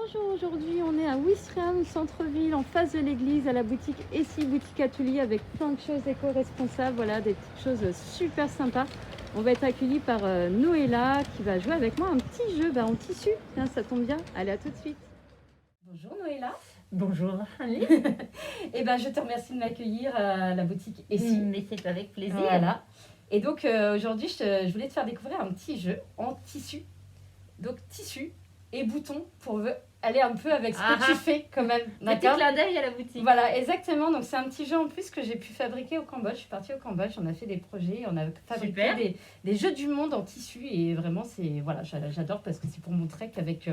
Bonjour, aujourd'hui on est à Ouistreham, centre-ville, en face de l'église, à la boutique Essie, boutique atelier, avec plein de choses éco-responsables, voilà, des petites choses super sympas. On va être accueillis par Noëlla qui va jouer avec moi un petit jeu en tissu. Tiens, ça tombe bien, allez, à tout de suite. Bonjour Noëlla. Bonjour Alice. Et je te remercie de m'accueillir à la boutique Essie. Mais c'est avec plaisir. Voilà. Et donc aujourd'hui je voulais te faire découvrir un petit jeu en tissu. Donc tissu et boutons pour aller un peu avec ce que tu fais quand même. Petit clin d'œil à la boutique. Voilà, exactement. Donc c'est un petit jeu en plus que j'ai pu fabriquer au Cambodge. Je suis partie au Cambodge, on a fait des projets, on a fabriqué des jeux du monde en tissu et vraiment c'est voilà, j'adore parce que c'est pour montrer qu'avec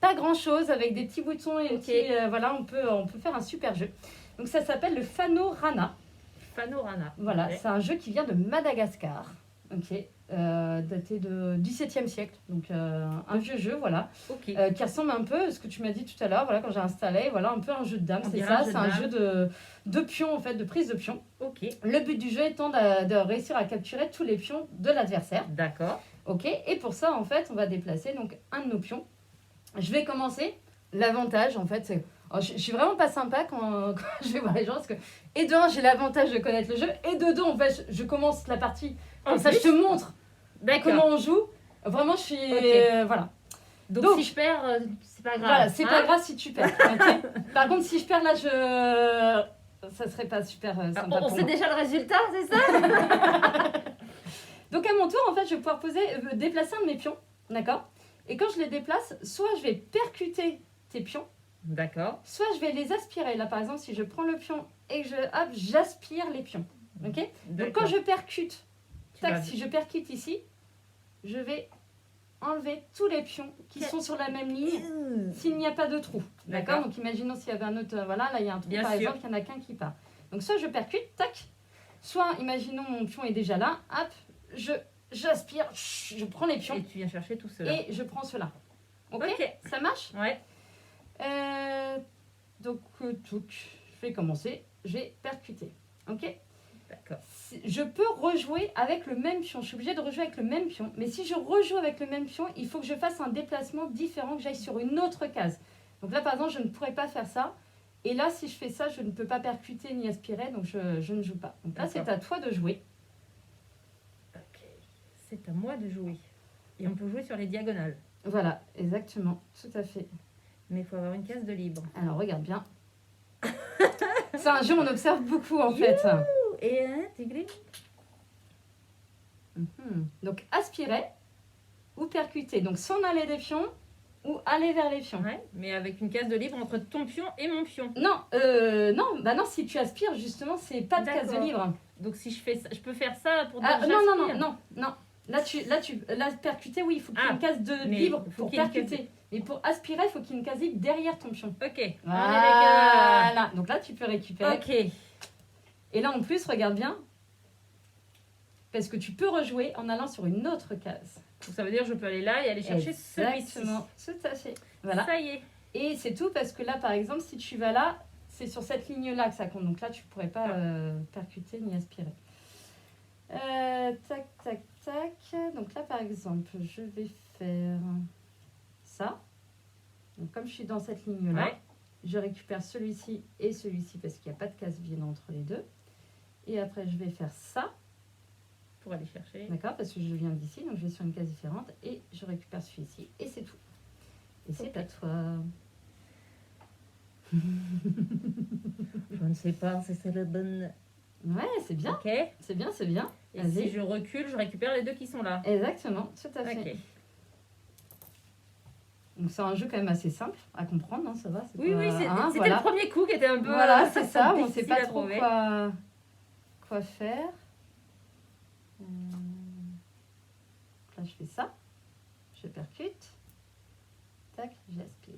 pas grand chose, avec des petits boutons et voilà, on peut faire un super jeu. Donc ça s'appelle le Fanorana. Fanorana. Voilà, c'est un jeu qui vient de Madagascar. Ok. Daté du XVIIe siècle, donc un vieux jeu, voilà, qui ressemble un peu à ce que tu m'as dit tout à l'heure, voilà, quand j'ai installé, voilà, un peu un jeu de dames, c'est ça, c'est un jeu de pions, en fait, de prise de pions. Le but du jeu étant de réussir à capturer tous les pions de l'adversaire. D'accord. Ok, et pour ça, en fait, on va déplacer donc un de nos pions. Je vais commencer. L'avantage, en fait, c'est... je suis vraiment pas sympa quand je vais voir les gens, parce que, et de un, j'ai l'avantage de connaître le jeu, et de deux, en fait, je commence la partie, comme ça, je te montre comment on joue. Vraiment, je suis... voilà. Donc, si je perds, c'est pas grave. Voilà, c'est pas grave si tu perds. Okay. Par contre, si je perds, là, ça serait pas super sympa on sait déjà le résultat, c'est ça? Donc, à mon tour, en fait, je vais pouvoir déplacer un de mes pions, d'accord? Et quand je les déplace, soit je vais percuter tes pions, d'accord, soit je vais les aspirer. Là, par exemple, si je prends le pion et que j'aspire les pions. Ok. Donc, quand je percute, si je percute ici, je vais enlever tous les pions qui sont sur la même ligne s'il n'y a pas de trou. D'accord. Donc, imaginons s'il y avait un autre... voilà, là, il y a un trou, par exemple, il n'y en a qu'un qui part. Donc, soit je percute, tac. Soit, imaginons, mon pion est déjà là. Hop, j'aspire, je prends les pions. Et tu viens chercher tout cela. Et je prends cela. Ok. Ça marche? Ouais. Donc, je vais commencer. Je vais percuter. Ok. D'accord. Je peux rejouer avec le même pion. Je suis obligée de rejouer avec le même pion. Mais si je rejoue avec le même pion, il faut que je fasse un déplacement différent, que j'aille sur une autre case. Donc là, par exemple, je ne pourrais pas faire ça. Et là, si je fais ça, je ne peux pas percuter ni aspirer. Donc, je ne joue pas. Donc là, c'est à toi de jouer. Ok. C'est à moi de jouer. Et on peut jouer sur les diagonales. Voilà, exactement. Tout à fait. Mais il faut avoir une case de libre. Alors, regarde bien. C'est un jeu, on observe beaucoup, en fait. Et tu glisses. Donc, aspirer ou percuter. Donc, s'en aller des pions ou aller vers les pions. Ouais, mais avec une case de libre entre ton pion et mon pion. Non, non, si tu aspires, justement, c'est pas de case de libre. Donc, si je fais ça, je peux faire ça pour dire non. Là, percuter, oui, il faut qu'il y ait une case de libre pour percuter. Mais pour aspirer, il faut qu'il y ait une case libre derrière ton pion. Ok. Voilà. Donc là, tu peux récupérer. Ok. Et là, en plus, regarde bien. Parce que tu peux rejouer en allant sur une autre case. Donc, ça veut dire que je peux aller là et aller chercher celui-ci. Exactement. Tout à fait. Voilà. Ça y est. Et c'est tout parce que là, par exemple, si tu vas là, c'est sur cette ligne-là que ça compte. Donc là, tu ne pourrais pas percuter ni aspirer. Tac, tac, tac. Donc là, par exemple, je vais faire ça. Donc comme je suis dans cette ligne-là, je récupère celui-ci et celui-ci parce qu'il n'y a pas de case vide entre les deux. Et après, je vais faire ça. Pour aller chercher. D'accord, parce que je viens d'ici, donc je vais sur une case différente et je récupère celui-ci. Et c'est tout. Et c'est à toi. Je ne sais pas si c'est la bonne... Ouais, c'est bien. Ok. C'est bien, c'est bien. Et si je recule, je récupère les deux qui sont là. Exactement, tout à fait. Okay. Donc c'est un jeu quand même assez simple à comprendre, hein, ça va. Oui, c'était le premier coup qui était un peu... Voilà, c'est ça, on ne sait pas trop quoi faire. Là, je fais ça. Je percute. Tac, j'aspire.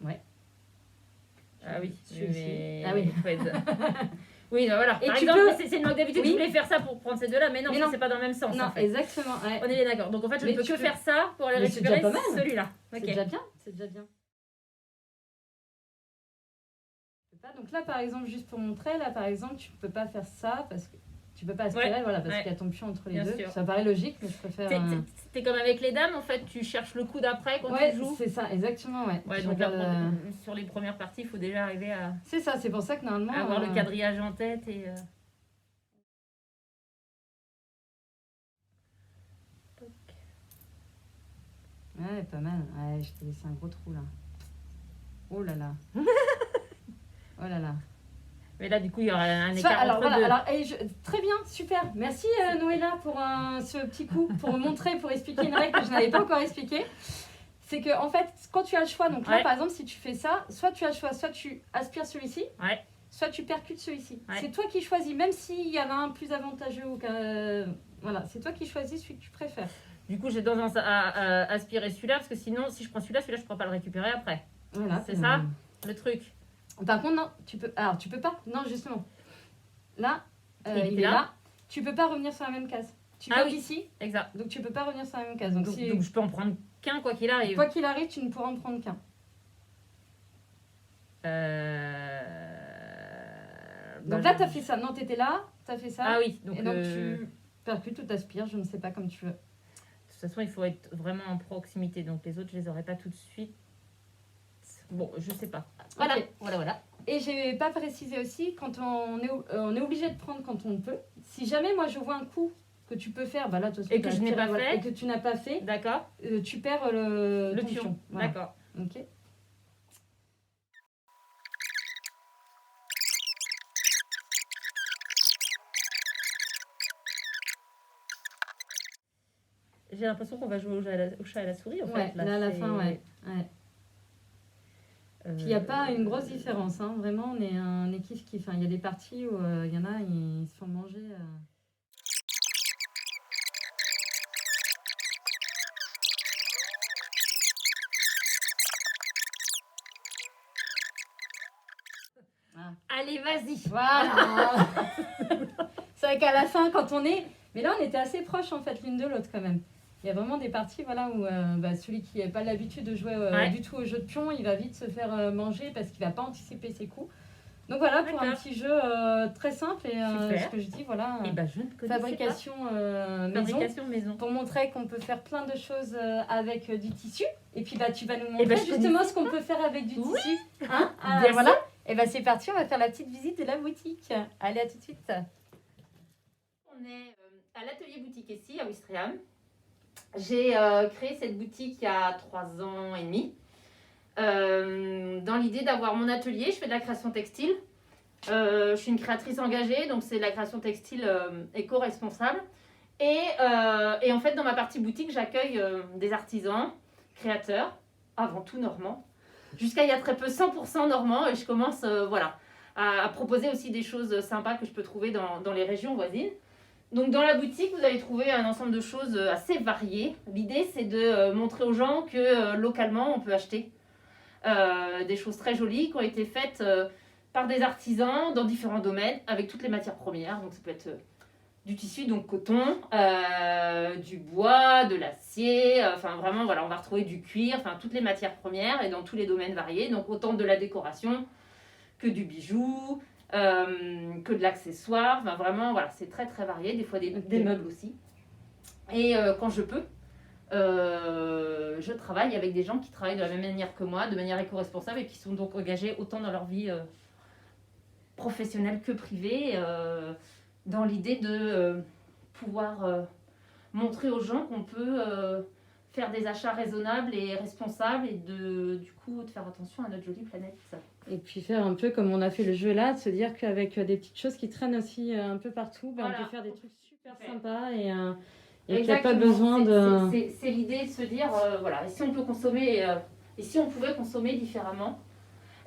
Ouais. Ah oui, mais... Ah oui. Oui, non, voilà. Par exemple, c'est une marque d'habitude. Je voulais faire ça pour prendre ces deux-là, mais non, c'est pas dans le même sens. Non, en fait. Exactement. Ouais. On est d'accord. Donc en fait, je ne peux que faire ça pour aller récupérer celui-là. C'est déjà bien. C'est déjà bien. Donc là, par exemple, juste pour montrer, là, par exemple, tu ne peux pas faire ça parce que Tu peux pas aspirer, voilà, parce qu'il y a ton pion entre les deux. Ça paraît logique, mais je préfère... T'es comme avec les dames, en fait, tu cherches le coup d'après quand tu joues. C'est ça, exactement, donc sur les premières parties, il faut déjà arriver à... C'est ça, c'est pour ça que normalement... avoir le quadrillage en tête et... Ouais, pas mal. Ouais, je t'ai laissé un gros trou, là. Oh là là. Oh là là. Mais là, du coup, il y aura un écart entre deux. Alors, très bien, super. Merci Noëlla pour ce petit coup, pour montrer, pour expliquer une règle que je n'avais pas encore expliquée. C'est que en fait, quand tu as le choix, donc là, par exemple, si tu fais ça, soit tu as le choix, soit tu aspires celui-ci, soit tu percutes celui-ci. C'est toi qui choisis, même s'il y en a un plus avantageux ou voilà, c'est toi qui choisis celui que tu préfères. Du coup, j'ai tendance à aspirer celui-là, parce que sinon, si je prends celui-là, je ne pourrai pas le récupérer après. Voilà, c'est ça le truc. Par contre, non, tu peux. Alors, tu peux pas. Non, justement. Là, il est là. Tu peux pas revenir sur la même case. Tu vas ici. Exact. Donc, tu peux pas revenir sur la même case. Donc, je peux en prendre qu'un, quoi qu'il arrive. Quoi qu'il arrive, tu ne pourras en prendre qu'un. Donc là, tu as fait ça. Non, tu étais là. Tu as fait ça. Ah oui. Donc, et donc tu percutes ou t'aspires. Je ne sais pas, comme tu veux. De toute façon, il faut être vraiment en proximité. Donc, les autres, je les aurai pas tout de suite. Bon, je sais pas. Voilà, okay. Voilà. Et j'ai pas précisé aussi, quand on est obligé de prendre quand on peut. Si jamais moi je vois un coup que tu peux faire, bah là, et que je n'ai pas fait, et que tu n'as pas fait, d'accord, tu perds le pion. Voilà. D'accord. Ok. J'ai l'impression qu'on va jouer au chat et à la souris en fait. Là, à la fin, ouais. Puis il n'y a pas une grosse différence, hein. Vraiment, on est un équipe qui... Enfin, il y a des parties où il y en a, ils se font manger... Allez, vas-y. Voilà. C'est vrai qu'à la fin, quand on est... Mais là, on était assez proches, en fait, l'une de l'autre, quand même. Il y a vraiment des parties voilà, où celui qui n'a pas l'habitude de jouer du tout au jeu de pion, il va vite se faire manger parce qu'il ne va pas anticiper ses coups. Donc voilà, pour un petit jeu très simple et ce que je dis, voilà, fabrication maison, pour montrer qu'on peut faire plein de choses avec du tissu. Et puis tu vas nous montrer justement ce qu'on peut faire avec du tissu. Hein voilà. Et c'est parti, on va faire la petite visite de la boutique. Allez, à tout de suite. On est à l'atelier boutique ici, à Ouistreham. J'ai créé cette boutique il y a 3 ans et demi dans l'idée d'avoir mon atelier. Je fais de la création textile. Je suis une créatrice engagée, donc c'est de la création textile éco-responsable. Et en fait, dans ma partie boutique, j'accueille des artisans, créateurs, avant tout normands. Jusqu'à il y a très peu 100% normands et je commence à proposer aussi des choses sympas que je peux trouver dans les régions voisines. Donc dans la boutique, vous allez trouver un ensemble de choses assez variées. L'idée, c'est de montrer aux gens que localement, on peut acheter des choses très jolies qui ont été faites par des artisans dans différents domaines, avec toutes les matières premières. Donc ça peut être du tissu, donc coton, du bois, de l'acier, enfin vraiment, voilà, on va retrouver du cuir, enfin toutes les matières premières et dans tous les domaines variés. Donc autant de la décoration que du bijou, que de l'accessoire, enfin vraiment voilà, c'est très très varié, des fois des meubles aussi. Et quand je peux, je travaille avec des gens qui travaillent de la même manière que moi, de manière éco-responsable et qui sont donc engagés autant dans leur vie professionnelle que privée, dans l'idée de pouvoir montrer aux gens qu'on peut faire des achats raisonnables et responsables et du coup de faire attention à notre jolie planète. Et puis faire un peu comme on a fait le jeu là, de se dire qu'avec des petites choses qui traînent aussi un peu partout, on peut faire des trucs super sympas et qu'il n'y a pas besoin de... C'est l'idée de se dire, voilà, et si on peut consommer, et si on pouvait consommer différemment,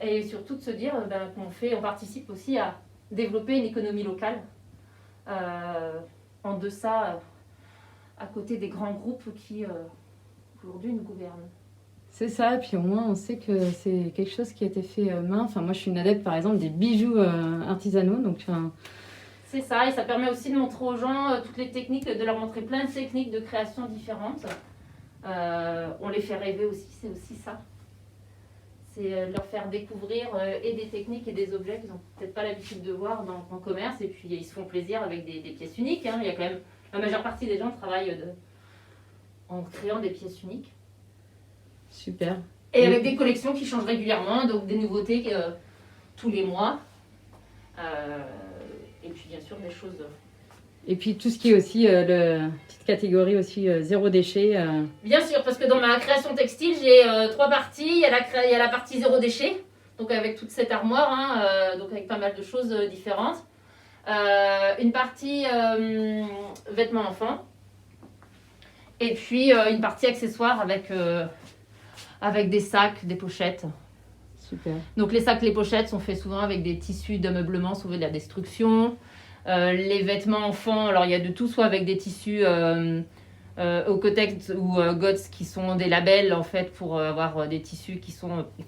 et surtout de se dire on participe aussi à développer une économie locale en deçà, à côté des grands groupes qui aujourd'hui nous gouvernent. C'est ça, et puis au moins on sait que c'est quelque chose qui a été fait main. Enfin, moi je suis une adepte par exemple des bijoux artisanaux. Donc, c'est ça, et ça permet aussi de montrer aux gens toutes les techniques, de leur montrer plein de techniques de création différentes. On les fait rêver aussi, c'est aussi ça. C'est leur faire découvrir et des techniques et des objets qu'ils n'ont peut-être pas l'habitude de voir en commerce. Et puis ils se font plaisir avec des pièces uniques. Hein. Il y a quand même la majeure partie des gens travaillent en créant des pièces uniques. Super. Et avec des collections qui changent régulièrement, donc des nouveautés tous les mois. Et puis bien sûr des choses. Et puis tout ce qui est aussi, petite catégorie aussi, zéro déchet. Bien sûr, parce que dans ma création textile, j'ai 3 parties. Il y a la partie zéro déchet, donc avec toute cette armoire, hein, donc avec pas mal de choses différentes. Une partie vêtements enfants. Et puis une partie accessoires avec des sacs, des pochettes. Super. Donc les sacs, les pochettes sont faits souvent avec des tissus d'ameublement sauvés de la destruction. Les vêtements enfants, alors il y a de tout, soit avec des tissus Ocotex ou GOTS qui sont des labels en fait pour avoir des tissus qui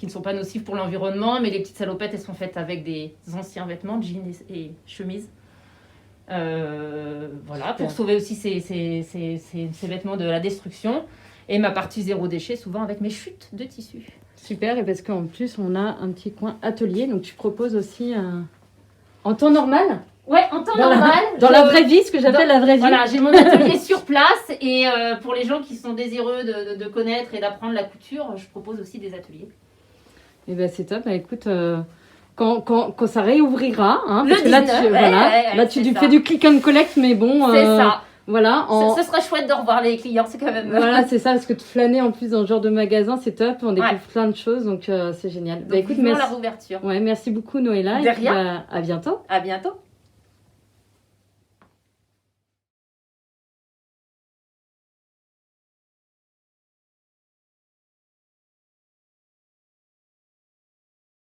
ne sont pas nocifs pour l'environnement, mais les petites salopettes elles sont faites avec des anciens vêtements, jeans et chemises. Voilà, pour sauver aussi ces vêtements de la destruction. Et ma partie zéro déchet, souvent avec mes chutes de tissu. Super, et parce qu'en plus, on a un petit coin atelier, donc tu proposes aussi en temps normal, Ouais, en temps normal. dans la vraie vie, ce que j'appelle la vraie vie. Voilà, j'ai mon atelier sur place et pour les gens qui sont désireux de connaître et d'apprendre la couture, je propose aussi des ateliers. Et ben c'est top, bah, écoute, quand ça réouvrira, hein, Le parce que là, 19, tu c'est fais ça. du click and collect, mais bon, C'est ça. voilà. Ce serait chouette de revoir les clients, c'est quand même. Voilà, c'est ça, parce que de flâner en plus dans ce genre de magasin, c'est top, on découvre Ouais. plein de choses, donc c'est génial. Donc, Bah écoute, vivement merci. la réouverture. Ouais, merci beaucoup Noëlla. De Et puis, rien. bah, à bientôt. À bientôt.